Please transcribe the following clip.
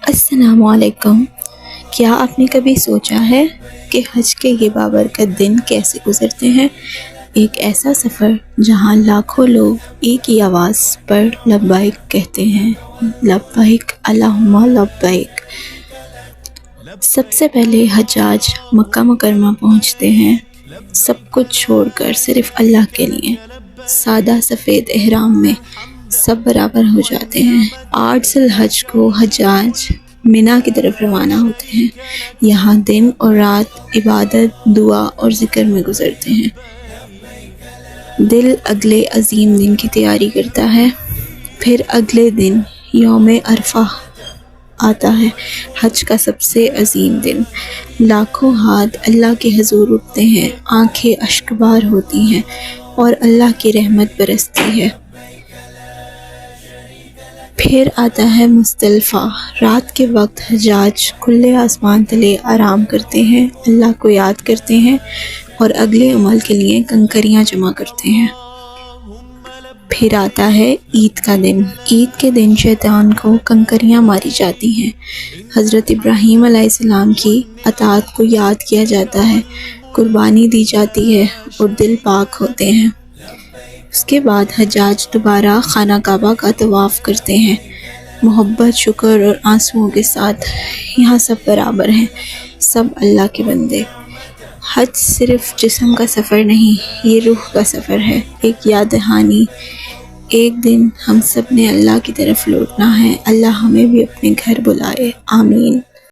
السلام علیکم۔ کیا آپ نے کبھی سوچا ہے کہ حج کے یہ بابرکت دن کیسے گزرتے ہیں؟ ایک ایسا سفر جہاں لاکھوں لوگ ایک ہی آواز پر لبیک کہتے ہیں، لبیک اللہم لبیک۔ سب سے پہلے حجاج مکہ مکرمہ پہنچتے ہیں، سب کچھ چھوڑ کر صرف اللہ کے لیے۔ سادہ سفید احرام میں سب برابر ہو جاتے ہیں۔ 8 ذی الحج کو حجاج منا کی طرف روانہ ہوتے ہیں۔ یہاں دن اور رات عبادت، دعا اور ذکر میں گزرتے ہیں۔ دل اگلے عظیم دن کی تیاری کرتا ہے۔ پھر اگلے دن یوم عرفہ آتا ہے، حج کا سب سے عظیم دن۔ لاکھوں ہاتھ اللہ کے حضور اٹھتے ہیں، آنکھیں اشک بار ہوتی ہیں اور اللہ کی رحمت برستی ہے۔ پھر آتا ہے مزدلفہ۔ رات کے وقت حجاج کھلے آسمان تلے آرام کرتے ہیں، اللہ کو یاد کرتے ہیں اور اگلے عمل کے لیے کنکریاں جمع کرتے ہیں۔ پھر آتا ہے عید کا دن۔ عید کے دن شیطان کو کنکریاں ماری جاتی ہیں، حضرت ابراہیم علیہ السلام کی اطاعت کو یاد کیا جاتا ہے، قربانی دی جاتی ہے اور دل پاک ہوتے ہیں۔ اس کے بعد حجاج دوبارہ خانہ کعبہ کا طواف کرتے ہیں، محبت، شکر اور آنسوؤں کے ساتھ۔ یہاں سب برابر ہیں، سب اللہ کے بندے۔ حج صرف جسم کا سفر نہیں، یہ روح کا سفر ہے، ایک یاد دہانی۔ ایک دن ہم سب نے اللہ کی طرف لوٹنا ہے۔ اللہ ہمیں بھی اپنے گھر بلائے، آمین۔